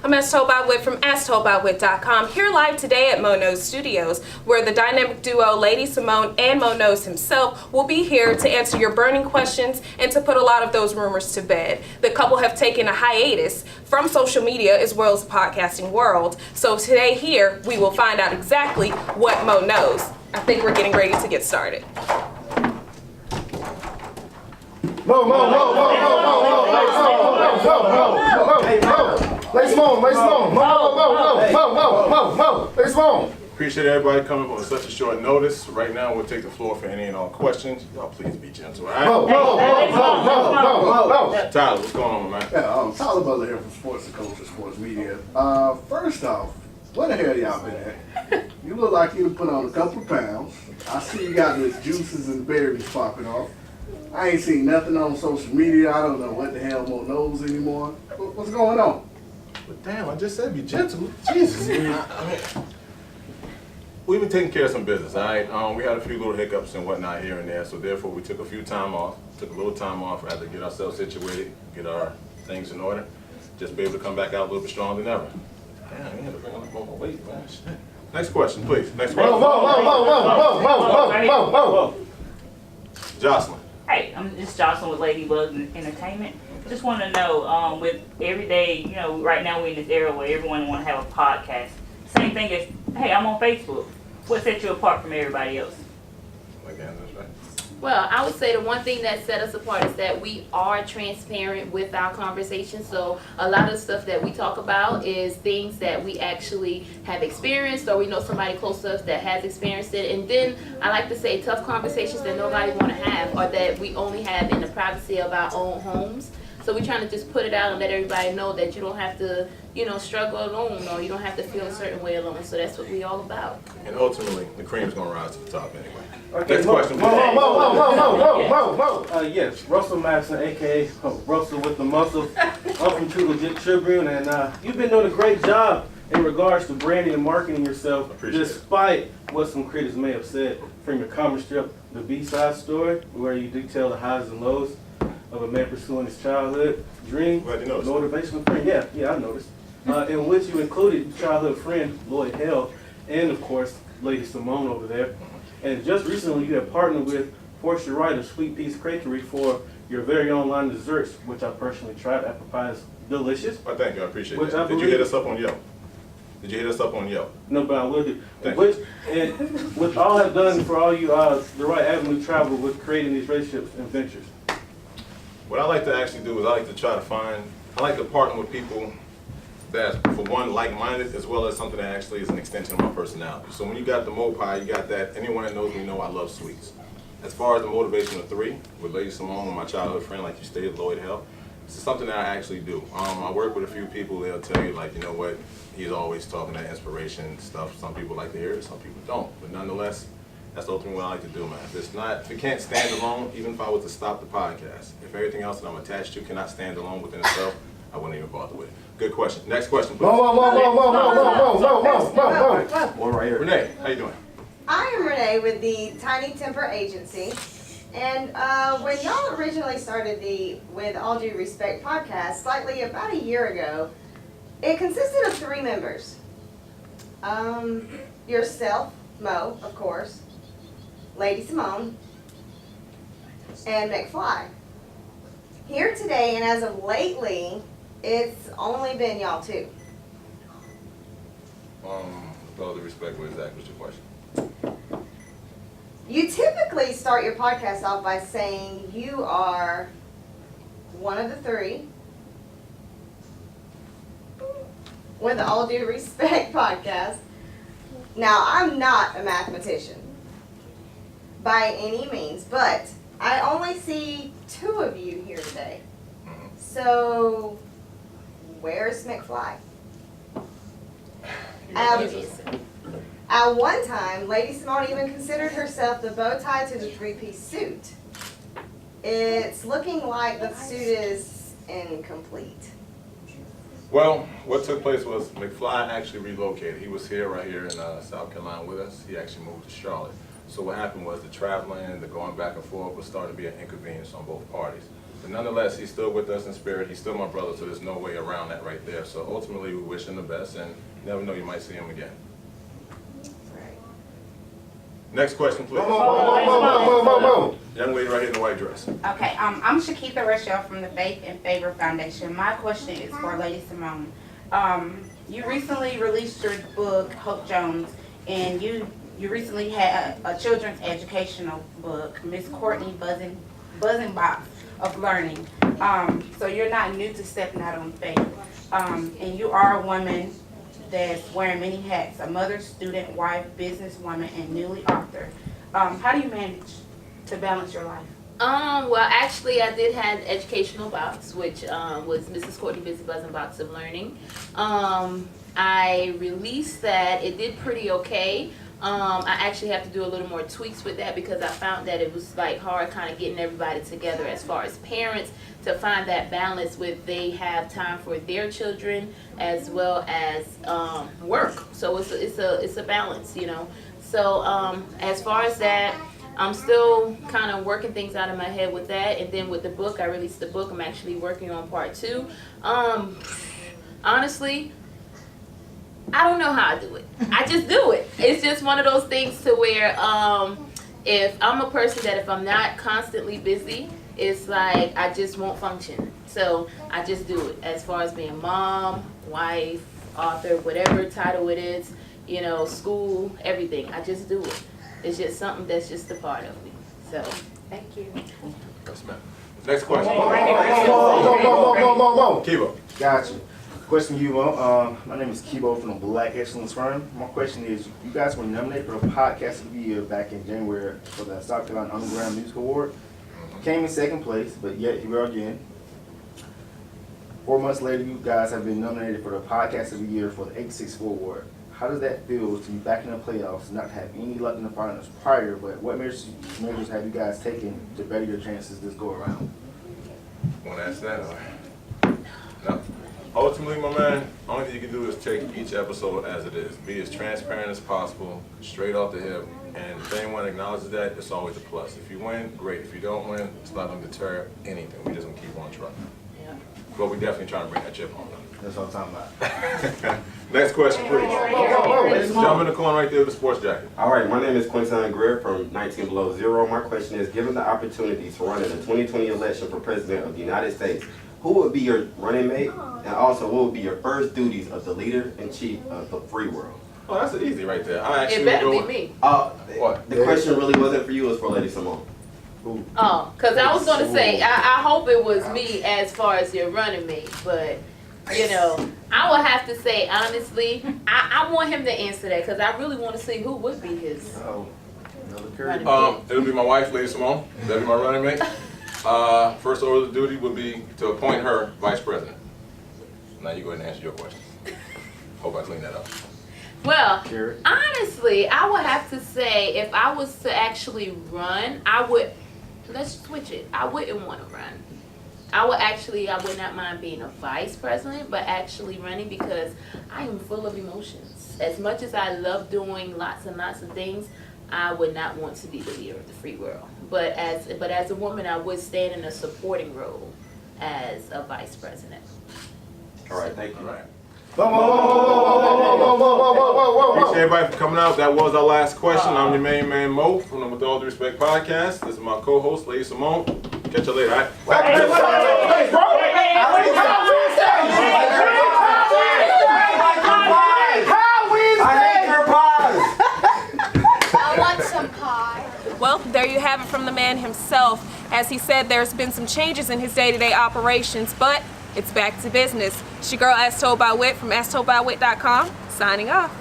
I'm As Told by Wit from AsToldByWit.com, here live today at Mo Knows Studios, where the dynamic duo Lady Simone and Mo Knows himself will be here to answer your burning questions and to put a lot of those rumors to bed. The couple have taken a hiatus from social media as well as the podcasting world, so today here we will find out exactly what Mo knows. I think we're getting ready to get started. Appreciate everybody coming on such a short notice. Right now, we'll take the floor for any and all questions. Y'all please be gentle, all right? Tyler, what's going on, man? Yeah, Tyler Butler here from Sports and Culture Sports Media. First off, where the hell y'all been at? You look like you put on a couple of pounds. I see you got these juices and berries popping off. I ain't seen nothing on social media. I don't know what the hell Mo knows anymore. What's going on? But damn, I just said be gentle. Jesus. We've been taking care of some business, all right? We had a few little hiccups and whatnot here and there, so therefore we took a little time off rather to get ourselves situated, get our things in order, just be able to come back out a little bit stronger than ever. Damn, I had to bring up more weight, man. Shit. Next question, please. Next question. Whoa. Jocelyn. Hey, I'm just Jocelyn with Ladybug Entertainment. Just want to know, with every day, you know, right now we're in this era where everyone want to have a podcast. Same thing as, hey, I'm on Facebook. What sets you apart from everybody else? Again, that's right. Well, I would say the one thing that set us apart is that we are transparent with our conversation. So a lot of the stuff that we talk about is things that we actually have experienced, or we know somebody close to us that has experienced it. And then I like to say tough conversations that nobody want to have, or that we only have in the privacy of our own homes. So we're trying to just put it out and let everybody know that you don't have to, you know, struggle alone, or you don't have to feel a certain way alone. So that's what we all about. And ultimately, the cream's gonna rise to the top anyway. Okay, Next question, please. Yes, Russell Madison, aka Russell with the Muscle. I'm from True Legit Tribune, and you've been doing a great job in regards to branding and marketing yourself, despite what some critics may have said. From your comic strip, The B-Side Story, where you detail the highs and lows of a man pursuing his childhood dream, motivational friend. Yeah, I noticed. In which you included childhood friend Lloyd Hale, and of course Lady Simone over there. And just recently, you have partnered with Fortune Writer Sweet Peas Crakery for your very own line of desserts, which I personally tried. Apple pie is delicious. Well, thank you. I appreciate that. Did you hit us up on Yelp? No, but I will do. Thank you. And what all have done for all you, the right avenue travel with creating these relationships and ventures. What I like to actually do is I like to partner with people that, for one, like-minded, as well as something that actually is an extension of my personality. So when you got the Mo Pie, you got that. Anyone that knows me know I love sweets. As far as the motivation of 3, with Lady Simone and my childhood friend, like you stated, Lloyd Hale, this is something that I actually do. I work with a few people. They'll tell you, like, you know what, he's always talking that inspiration stuff. Some people like to hear it, some people don't. But nonetheless, that's ultimately what I like to do, man. If it can't stand alone, even if I was to stop the podcast, if everything else that I'm attached to cannot stand alone within itself, I wouldn't even bother with it. Good question. Next question, please. Renee, how you doing? I am Renee with the Tiny Temper Agency. And when y'all originally started the With All Due Respect podcast, slightly about a year ago, it consisted of 3 members. Yourself, Mo, of course, Lady Simone, and McFly. Here today, and as of lately, it's only been y'all 2. With all due respect, what exactly was your question? You typically start your podcast off by saying you are one of the 3 with the All Due Respect podcast. Now, I'm not a mathematician by any means, but I only see 2 of you here today. So, where's McFly? At one time, Lady Simone even considered herself the bow tie to the 3-piece suit. It's looking like the suit is incomplete. Well, what took place was McFly actually relocated. He was right here in South Carolina with us. He actually moved to Charlotte. So what happened was the traveling, the going back and forth was starting to be an inconvenience on both parties. But nonetheless, he's still with us in spirit. He's still my brother, so there's no way around that right there. So ultimately, we wish him the best, and you never know, you might see him again. Next question, please. Young lady right here in the white dress. Okay, I'm Shakitha Rochelle from the Faith and Favor Foundation. My question is for Lady Simone. You recently released your book, Hope Jones, and you recently had a children's educational book, Miss Courtney Buzzing Box of Learning. So you're not new to stepping out on faith. And you are a woman that's wearing many hats, a mother, student, wife, businesswoman, and newly author. How do you manage to balance your life? Well, actually, I did have an educational box, which was Mrs. Courtney Buzzing Box of Learning. I released that. It did pretty okay. I actually have to do a little more tweaks with that because I found that it was like hard kind of getting everybody together as far as parents to find that balance with they have time for their children as well as work. So it's a balance, you know. So as far as that, I'm still kind of working things out in my head with that. And then with the book, I released the book. I'm actually working on part 2. Honestly, I don't know how I do it. I just do it. It's just one of those things to where if I'm a person that if I'm not constantly busy, it's like I just won't function. So I just do it as far as being mom, wife, author, whatever title it is, you know, school, everything. I just do it. It's just something that's just a part of me. So, thank you. Yes, ma'am. Next question. Kibo. Gotcha. Question you, my name is Kibo from the Black Excellence Firm. My question is, you guys were nominated for the Podcast of the Year back in January for the South Carolina Underground Music Award. Came in second place, but yet here we are again. 4 months later, you guys have been nominated for the Podcast of the Year for the 864 Award. How does that feel to be back in the playoffs, not have any luck in the finals prior, but what measures have you guys taken to better your chances this go around? Want to answer that? No. Ultimately, my man, only thing you can do is take each episode as it is. Be as transparent as possible, straight off the hip. And if anyone acknowledges that, it's always a plus. If you win, great. If you don't win, it's not going to deter anything. We just going to keep on trying. Yeah. But we definitely trying to bring that chip home. That's what I'm talking about. Next question, please. Jump in the corner right there with the sports jacket. All right, my name is Quinton Greer from 19 Below Zero. My question is, given the opportunity to run in the 2020 election for President of the United States, who would be your running mate? And also, what would be your first duties of the leader-in-chief of the free world? Oh, that's easy right there. I actually It better would be go me. What? The question really wasn't for you, it was for Lady Simone. Oh, because I was going to say, I hope it was me as far as your running mate, but, you know, I would have to say, honestly, I want him to answer that because I really want to see who would be his running mate. It would be my wife, Lady Simone. That'd be my running mate. First order of duty would be to appoint her vice president. Now you go ahead and answer your question. Hope I clean that up. Well, honestly, I would have to say if I was to actually run, let's switch it. I wouldn't want to run. I would not mind being a vice president, but actually running because I am full of emotions. As much as I love doing lots and lots of things, I would not want to be the leader of the free world. But as a woman, I would stand in a supporting role as a vice president. All right, thank you. All right. Whoa. Appreciate everybody for coming out. That was our last question. I'm your main man, Mo, from the With All Due Respect podcast. This is my co-host, Lady Simone. Catch you later, all right? I want some pie. Well, there you have it from the man himself. As he said, there's been some changes in his day-to-day operations, but it's back to business. It's your girl, As Told by Wit from AsToldByWit.com, signing off.